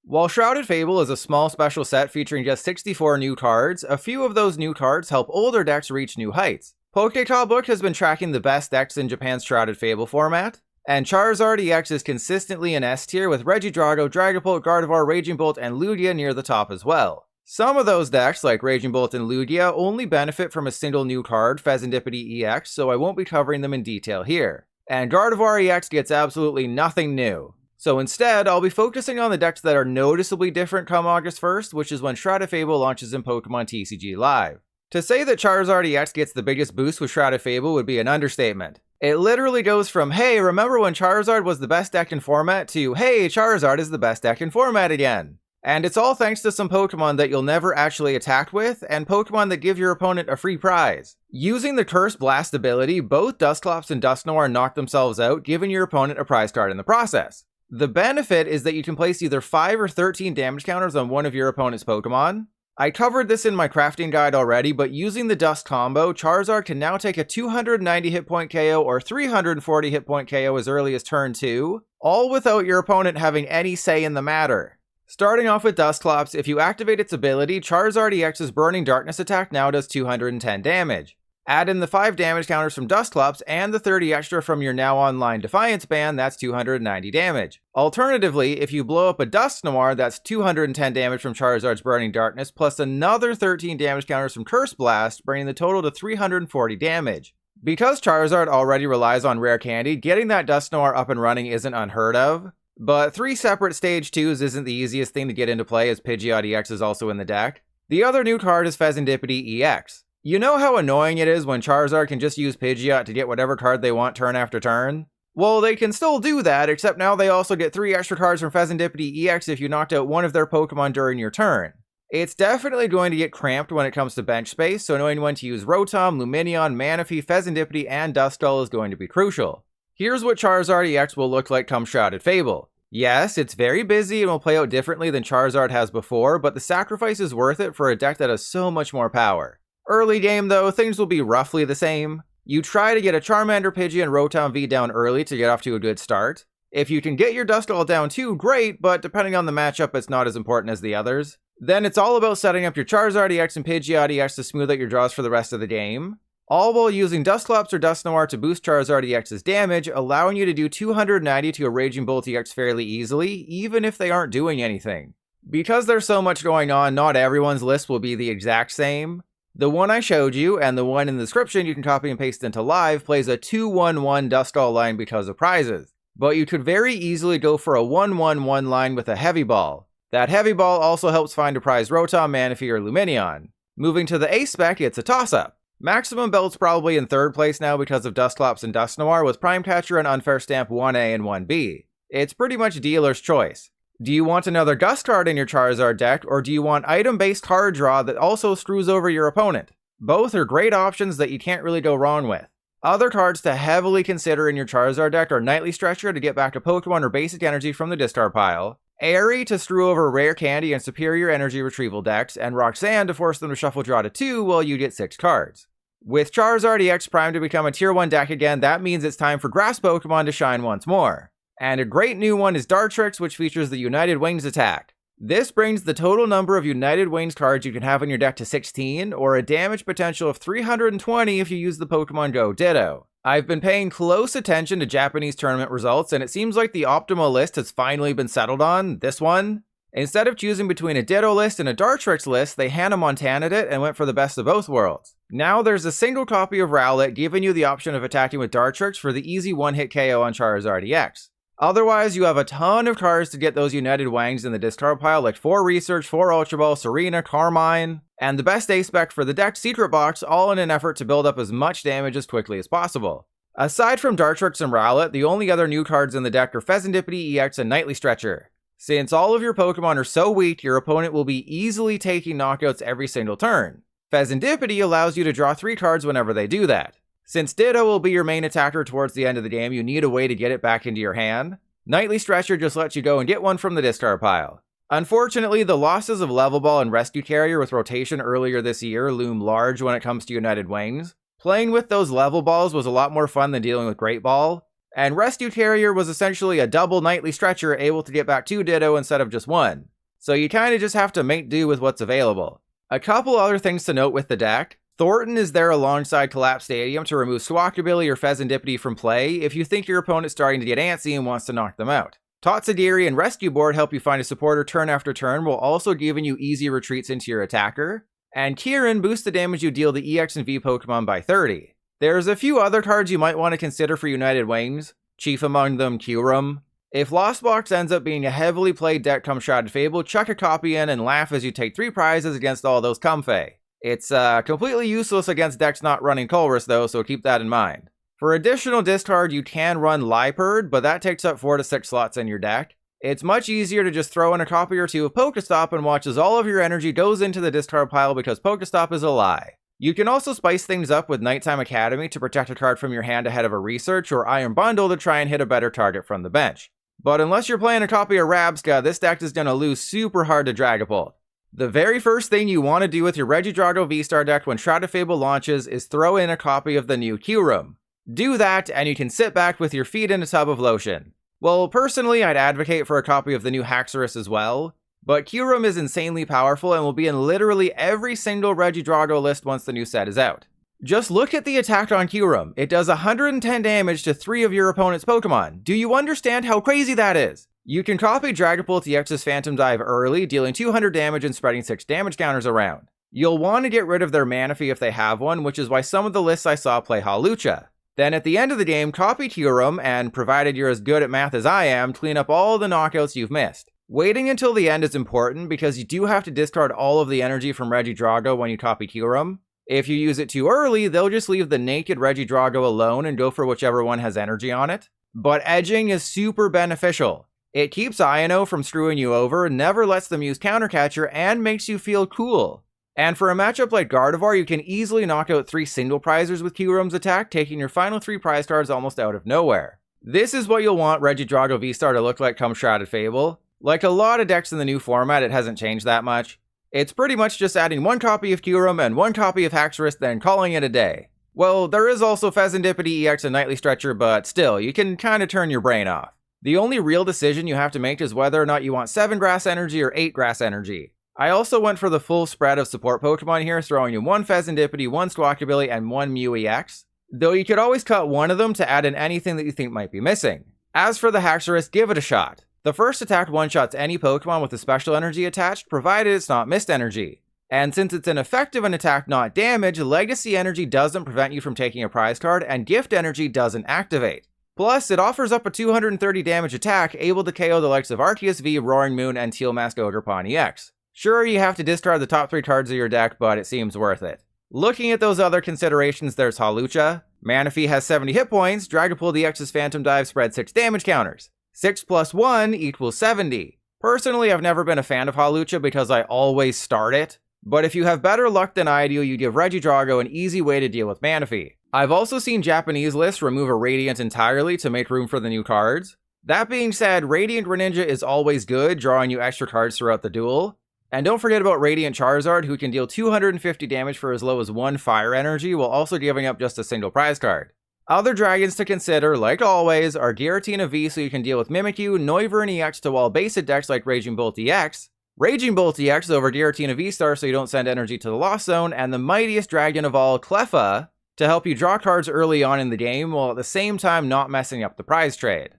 While Shrouded Fable is a small special set featuring just 64 new cards, a few of those new cards help older decks reach new heights. Book has been tracking the best decks in Japan's Shrouded Fable format, and Charizard EX is consistently in S tier with Regidrago, Dragapult, Gardevoir, Raging Bolt, and Lugia near the top as well. Some of those decks, like Raging Bolt and Lugia, only benefit from a single new card, Fezandipiti EX, so I won't be covering them in detail here. And Gardevoir EX gets absolutely nothing new. So instead, I'll be focusing on the decks that are noticeably different come August 1st, which is when Shrouded Fable launches in Pokemon TCG Live. To say that Charizard EX gets the biggest boost with Shrouded Fable would be an understatement. It literally goes from, hey, remember when Charizard was the best deck in format, to, hey, Charizard is the best deck in format again. And it's all thanks to some Pokemon that you'll never actually attack with, and Pokemon that give your opponent a free prize. Using the Curse Blast ability, both Dusclops and Dusknoir knock themselves out, giving your opponent a prize card in the process. The benefit is that you can place either 5 or 13 damage counters on one of your opponent's Pokemon. I covered this in my crafting guide already, but using the Dust combo, Charizard can now take a 290 hit point KO or 340 hit point KO as early as turn 2, all without your opponent having any say in the matter. Starting off with Dusclops, if you activate its ability, Charizard EX's Burning Darkness attack now does 210 damage. Add in the 5 damage counters from Dusclops and the 30 extra from your now online Defiance band, that's 290 damage. Alternatively, if you blow up a Dusknoir, that's 210 damage from Charizard's Burning Darkness, plus another 13 damage counters from Curse Blast, bringing the total to 340 damage. Because Charizard already relies on Rare Candy, getting that Dusknoir up and running isn't unheard of. But 3 separate stage 2s isn't the easiest thing to get into play, as Pidgeot EX is also in the deck. The other new card is Fezandipiti EX. You know how annoying it is when Charizard can just use Pidgeot to get whatever card they want turn after turn? Well, they can still do that, except now they also get 3 extra cards from Fezandipiti EX if you knocked out one of their Pokemon during your turn. It's definitely going to get cramped when it comes to bench space, so knowing when to use Rotom, Lumineon, Manaphy, Fezandipiti, and Duskull is going to be crucial. Here's what Charizard EX will look like come Shrouded Fable. Yes, it's very busy and will play out differently than Charizard has before, but the sacrifice is worth it for a deck that has so much more power. Early game though, things will be roughly the same. You try to get a Charmander, Pidgey, and Rotom V down early to get off to a good start. If you can get your Duskull down too, great, but depending on the matchup, it's not as important as the others. Then it's all about setting up your Charizard EX and Pidgeot EX to smooth out your draws for the rest of the game, all while using Dusclops or Dusknoir to boost Charizard EX's damage, allowing you to do 290 to a Raging Bolt EX fairly easily, even if they aren't doing anything. Because there's so much going on, not everyone's list will be the exact same. The one I showed you, and the one in the description you can copy and paste into live, plays a 2-1-1 Duskull line because of prizes. But you could very easily go for a 1-1-1 line with a Heavy Ball. That Heavy Ball also helps find a prize Rotom, Manaphy, or Lumineon. Moving to the Ace spec, it's a toss-up. Maximum Belt's probably in 3rd place now because of Dusclops and Dusknoir, with Prime Catcher and Unfair Stamp 1A and 1B. It's pretty much dealer's choice. Do you want another Gust card in your Charizard deck, or do you want item-based card draw that also screws over your opponent? Both are great options that you can't really go wrong with. Other cards to heavily consider in your Charizard deck are Nightly Stretcher to get back to Pokemon or basic energy from the discard pile, Airy to screw over Rare Candy and Superior Energy Retrieval decks, and Roxanne to force them to shuffle draw to 2 while you get 6 cards. With Charizard EX primed to become a Tier 1 deck again, that means it's time for Grass Pokemon to shine once more. And a great new one is Dartrix, which features the United Wings attack. This brings the total number of United Wings cards you can have in your deck to 16, or a damage potential of 320 if you use the Pokemon Go Ditto. I've been paying close attention to Japanese tournament results, and it seems like the optimal list has finally been settled on, this one. Instead of choosing between a Ditto list and a Dartrix list, they Hannah Montana'd it and went for the best of both worlds. Now there's a single copy of Rowlet giving you the option of attacking with Dartrix for the easy one-hit KO on Charizard EX. Otherwise, you have a ton of cards to get those United Wangs in the discard pile, like 4 Research, 4 Ultra Ball, Serena, Carmine, and the best Ace spec for the deck, Secret Box, all in an effort to build up as much damage as quickly as possible. Aside from Dartrix and Rowlet, the only other new cards in the deck are Fezandipiti EX and Nightly Stretcher. Since all of your Pokemon are so weak, your opponent will be easily taking knockouts every single turn. Fezandipiti allows you to draw 3 cards whenever they do that. Since Ditto will be your main attacker towards the end of the game, you need a way to get it back into your hand. Nightly Stretcher just lets you go and get one from the discard pile. Unfortunately, the losses of Level Ball and Rescue Carrier with rotation earlier this year loom large when it comes to United Wings. Playing with those Level Balls was a lot more fun than dealing with Great Ball, and Rescue Carrier was essentially a double Nightly Stretcher able to get back 2 Ditto instead of just 1. so you kinda just have to make do with what's available. A couple other things to note with the deck. Thornton is there alongside Collapse Stadium to remove Squawkabilly or Fezandipiti from play if you think your opponent's starting to get antsy and wants to knock them out. Tatsugiri and Rescue Board help you find a supporter turn after turn while also giving you easy retreats into your attacker. And Kyurem boosts the damage you deal to EX and V Pokemon by 30. There's a few other cards you might want to consider for United Wings, chief among them Kyurem. If Lost Box ends up being a heavily played deck come Shrouded Fable, chuck a copy in and laugh as you take 3 prizes against all those Comfey. It's completely useless against decks not running Colress though, so keep that in mind. For additional discard, you can run Liepard, but that takes up 4 to 6 slots in your deck. It's much easier to just throw in a copy or two of Pokestop and watch as all of your energy goes into the discard pile because Pokestop is a lie. You can also spice things up with Nighttime Academy to protect a card from your hand ahead of a research, or Iron Bundle to try and hit a better target from the bench. But unless you're playing a copy of Rabsca, this deck is going to lose super hard to Dragapult. The very first thing you want to do with your Regidrago VStar deck when Shrouded Fable launches is throw in a copy of the new Kyurem. Do that, and you can sit back with your feet in a tub of lotion. Well, personally, I'd advocate for a copy of the new Haxorus as well, but Kyurem is insanely powerful and will be in literally every single Regidrago list once the new set is out. Just look at the attack on Kyurem. It does 110 damage to 3 of your opponent's Pokemon. Do you understand how crazy that is? You can copy Dragapult EX's Phantom Dive early, dealing 200 damage and spreading 6 damage counters around. You'll want to get rid of their Manaphy if they have one, which is why some of the lists I saw play Hawlucha. Then at the end of the game, copy Kyurem, and provided you're as good at math as I am, clean up all the knockouts you've missed. Waiting until the end is important because you do have to discard all of the energy from Regidrago when you copy Kyurem. If you use it too early, they'll just leave the naked Regidrago alone and go for whichever one has energy on it. But edging is super beneficial. It keeps Iono from screwing you over, never lets them use Counter Catcher, and makes you feel cool. And for a matchup like Gardevoir, you can easily knock out 3 single prizers with Kyurem's attack, taking your final 3 prize cards almost out of nowhere. This is what you'll want Regidrago VStar to look like come Shrouded Fable. Like a lot of decks in the new format, it hasn't changed that much. It's pretty much just adding 1 copy of Kyurem and 1 copy of Haxorus, then calling it a day. Well, there is also Fezandipiti EX and Nightly Stretcher, but still, you can kinda turn your brain off. The only real decision you have to make is whether or not you want 7 grass energy or 8 grass energy. I also went for the full spread of support Pokemon here, throwing in 1 Fezandipiti, 1 Squawkabilly, and 1 MEW EX. Though you could always cut one of them to add in anything that you think might be missing. As for the Haxorus, give it a shot. The first attack one-shots any Pokemon with a special energy attached, provided it's not mist energy. And since it's an effective an attack, not damage, Legacy Energy doesn't prevent you from taking a prize card, and Gift Energy doesn't activate. Plus, it offers up a 230 damage attack, able to KO the likes of Arceus V, Roaring Moon, and Teal Mask Ogerpon EX. Sure, you have to discard the top 3 cards of your deck, but it seems worth it. Looking at those other considerations, there's Hawlucha. Manaphy has 70 hit points, Dragapult EX's Phantom Dive spreads 6 damage counters. 6 plus 1 equals 70. Personally, I've never been a fan of Hawlucha because I always start it, but if you have better luck than I do, you give Regidrago an easy way to deal with Manaphy. I've also seen Japanese lists remove a Radiant entirely to make room for the new cards. That being said, Radiant Greninja is always good, drawing you extra cards throughout the duel. And don't forget about Radiant Charizard, who can deal 250 damage for as low as 1 fire energy, while also giving up just a single prize card. Other dragons to consider, like always, are Giratina V, so you can deal with Mimikyu, Noivern EX to wall-based decks like Raging Bolt EX, Raging Bolt EX over Giratina VStar so you don't send energy to the Lost Zone, and the mightiest dragon of all, Cleffa, to help you draw cards early on in the game, while at the same time not messing up the prize trade.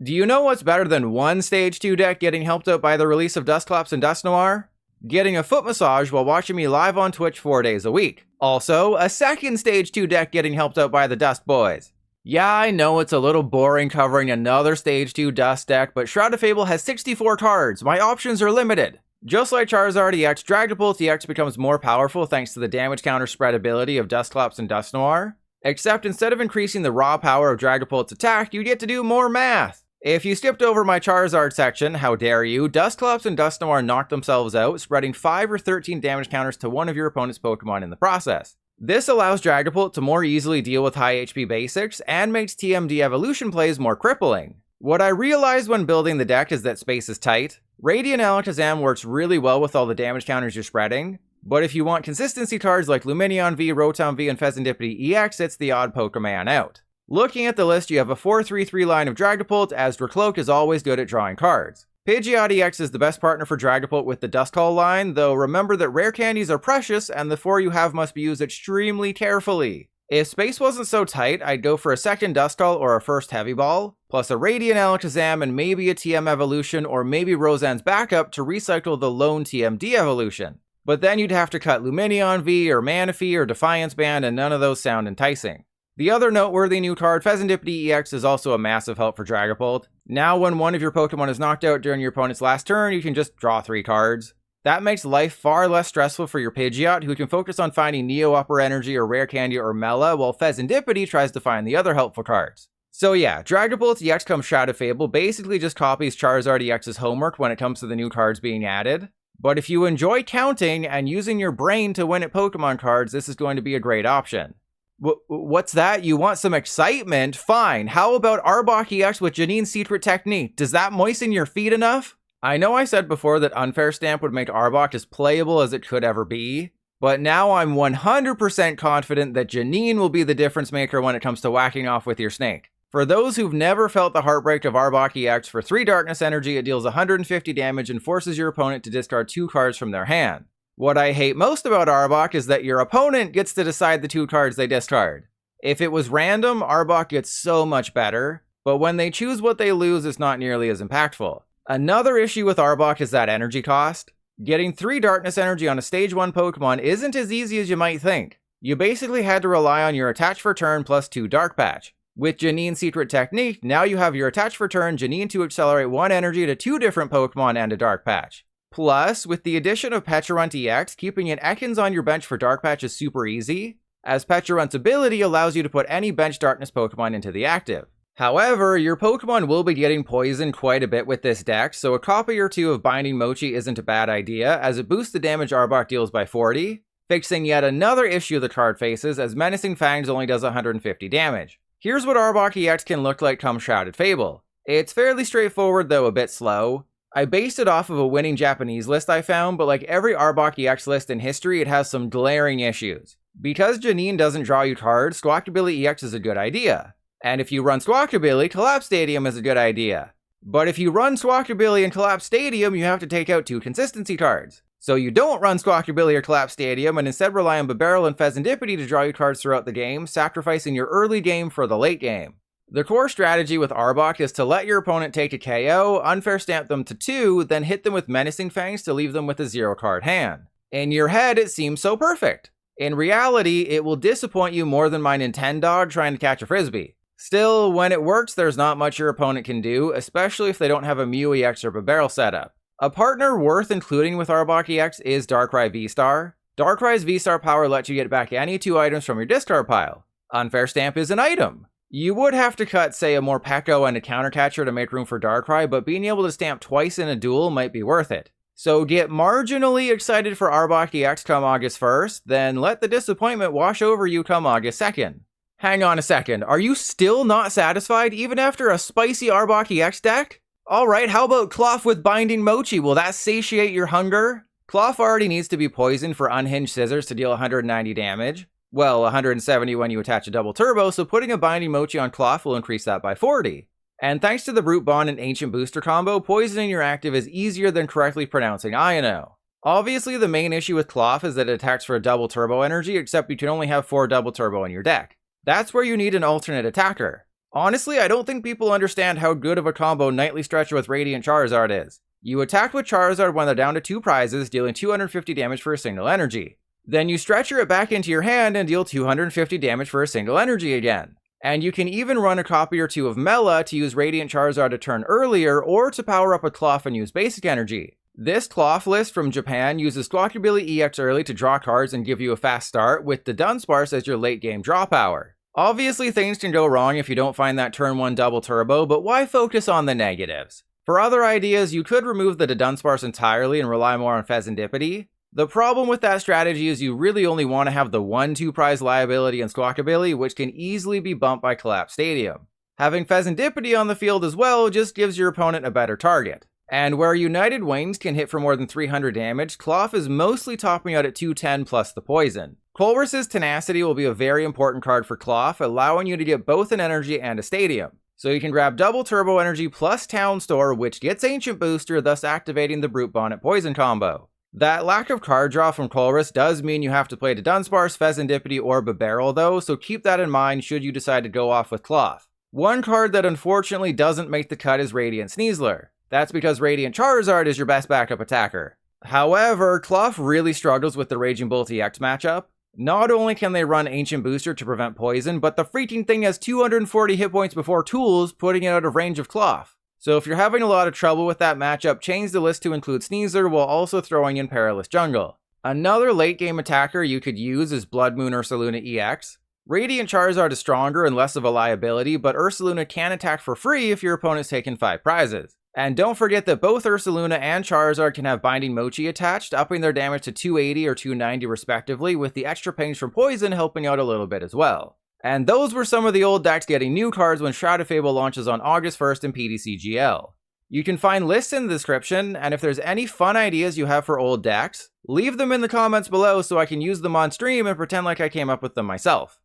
Do you know what's better than one Stage 2 deck getting helped out by the release of Dusclops and Dusknoir? Getting a foot massage while watching me live on Twitch 4 days a week. Also, a second Stage 2 deck getting helped out by the Dust Boys. Yeah, I know it's a little boring covering another Stage 2 Dust deck, but Shrouded Fable has 64 cards. My options are limited. Just like Charizard EX, Dragapult EX becomes more powerful thanks to the damage counter spread ability of Dusclops and Dusknoir. Except instead of increasing the raw power of Dragapult's attack, you get to do more math. If you skipped over my Charizard section, how dare you, Dusclops and Dusknoir knock themselves out, spreading 5 or 13 damage counters to one of your opponent's Pokemon in the process. This allows Dragapult to more easily deal with high HP basics, and makes TMD evolution plays more crippling. What I realized when building the deck is that space is tight. Radiant Alakazam works really well with all the damage counters you're spreading, but if you want consistency cards like Lumineon V, Rotom V, and Fezandipiti EX, it's the odd Pokemon out. Looking at the list, you have a 4-3-3 line of Dragapult, as Dracloak is always good at drawing cards. Pidgeot EX is the best partner for Dragapult with the Duskull line, though remember that rare candies are precious and the 4 you have must be used extremely carefully. If space wasn't so tight, I'd go for a second Duskull or a first Heavy Ball, plus a Radiant Alakazam and maybe a TM evolution or maybe Roseanne's backup to recycle the lone TMD evolution. But then you'd have to cut Lumineon V or Manaphy or Defiance Band, and none of those sound enticing. The other noteworthy new card, Fezandipiti EX, is also a massive help for Dragapult. Now when one of your Pokemon is knocked out during your opponent's last turn, you can just draw 3 cards. That makes life far less stressful for your Pidgeot, who can focus on finding Neo Upper Energy or Rare Candy or Mela, while Fezandipiti tries to find the other helpful cards. So yeah, Dragapult EX comes Shrouded Fable basically just copies Charizard EX's homework when it comes to the new cards being added. But if you enjoy counting and using your brain to win at Pokemon cards, this is going to be a great option. What's that? You want some excitement? Fine. How about Arbok EX with Janine's secret technique? Does that moisten your feet enough? I know I said before that Unfair Stamp would make Arbok as playable as it could ever be, but now I'm 100% confident that Janine will be the difference maker when it comes to whacking off with your snake. For those who've never felt the heartbreak of Arbok EX, for 3 Darkness Energy, it deals 150 damage and forces your opponent to discard 2 cards from their hand. What I hate most about Arbok is that your opponent gets to decide the 2 cards they discard. If it was random, Arbok gets so much better, but when they choose what they lose, it's not nearly as impactful. Another issue with Arbok is that energy cost. Getting 3 Darkness Energy on a Stage 1 Pokemon isn't as easy as you might think. You basically had to rely on your Attach for Turn plus 2 Dark Patch. With Janine's secret technique, now you have your Attach for Turn, Janine to accelerate 1 energy to 2 different Pokemon and a Dark Patch. Plus, with the addition of Pecharunt EX, keeping an Ekans on your bench for Dark Patch is super easy, as Pecharunt's ability allows you to put any bench Darkness Pokemon into the active. However, your Pokemon will be getting poisoned quite a bit with this deck, so a copy or 2 of Binding Mochi isn't a bad idea, as it boosts the damage Arbok deals by 40, fixing yet another issue the card faces, as Menacing Fangs only does 150 damage. Here's what Arbok EX can look like come Shrouded Fable. It's fairly straightforward, though a bit slow. I based it off of a winning Japanese list I found, but like every Arbok EX list in history, it has some glaring issues. Because Janine doesn't draw you cards, Squawkabilly EX is a good idea. And if you run Squawkabilly, Collapse Stadium is a good idea. But if you run Squawkabilly and Collapse Stadium, you have to take out 2 consistency cards. So you don't run Squawkabilly or Collapse Stadium and instead rely on Babarrel and Fezandipiti to draw you cards throughout the game, sacrificing your early game for the late game. The core strategy with Arbok is to let your opponent take a KO, Unfair Stamp them to 2, then hit them with Menacing Fangs to leave them with a 0-card hand. In your head, it seems so perfect. In reality, it will disappoint you more than my Nintendog trying to catch a Frisbee. Still, when it works, there's not much your opponent can do, especially if they don't have a Mew EX or Babarrel setup. A partner worth including with Arbok EX is Darkrai VStar. Darkrai's VStar power lets you get back any 2 items from your discard pile. Unfair Stamp is an item. You would have to cut, say, a Morpeko and a Countercatcher to make room for Darkrai, but being able to stamp twice in a duel might be worth it. So get marginally excited for Arbok EX come August 1st, then let the disappointment wash over you come August 2nd. Hang on a second, are you still not satisfied even after a spicy Arbok EX deck? Alright, how about Klawf with Binding Mochi? Will that satiate your hunger? Klawf already needs to be poisoned for Unhinged Scissors to deal 190 damage. Well, 170 when you attach a double turbo, so putting a Binding Mochi on Klawf will increase that by 40. And thanks to the Brute Bond and Ancient Booster combo, poisoning your active is easier than correctly pronouncing Iono. Obviously, the main issue with Klawf is that it attacks for a double turbo energy, except you can only have 4 double turbo in your deck. That's where you need an alternate attacker. Honestly, I don't think people understand how good of a combo Nightly Stretcher with Radiant Charizard is. You attack with Charizard when they're down to 2 prizes, dealing 250 damage for a single energy. Then you stretcher it back into your hand and deal 250 damage for a single energy again. And you can even run a copy or 2 of Mela to use Radiant Charizard a turn earlier, or to power up a Klawf and use basic energy. This Klawf list from Japan uses Squawkabilly EX early to draw cards and give you a fast start, with the Dunsparce as your late game draw power. Obviously things can go wrong if you don't find that turn 1 double turbo, but why focus on the negatives? For other ideas, you could remove the Dunsparce entirely and rely more on Fezandipiti. The problem with that strategy is you really only want to have the 1-2 prize liability in Squawkabilly, which can easily be bumped by Collapse Stadium. Having Fezandipiti on the field as well just gives your opponent a better target. And where United Wings can hit for more than 300 damage, Klawf is mostly topping out at 210 plus the poison. Colress's Tenacity will be a very important card for Klawf, allowing you to get both an energy and a stadium. So you can grab double Turbo Energy plus Town Store, which gets Ancient Booster, thus activating the Brute Bonnet Poison combo. That lack of card draw from Colress does mean you have to play to Dunsparce, Fezandipiti, or Bibarel though, so keep that in mind should you decide to go off with Klawf. One card that unfortunately doesn't make the cut is Radiant Sneasler. That's because Radiant Charizard is your best backup attacker. However, Klawf really struggles with the Raging Bolt EX matchup. Not only can they run Ancient Booster to prevent poison, but the freaking thing has 240 hit points before tools, putting it out of range of Klawf. So if you're having a lot of trouble with that matchup, change the list to include Sneasler while also throwing in Perilous Jungle. Another late game attacker you could use is Blood Moon Ursaluna EX. Radiant Charizard is stronger and less of a liability, but Ursaluna can attack for free if your opponent's taken 5 prizes. And don't forget that both Ursaluna and Charizard can have Binding Mochi attached, upping their damage to 280 or 290 respectively, with the extra pings from Poison helping out a little bit as well. And those were some of the old decks getting new cards when Shrouded Fable launches on August 1st in PTCGL. You can find lists in the description, and if there's any fun ideas you have for old decks, leave them in the comments below so I can use them on stream and pretend like I came up with them myself.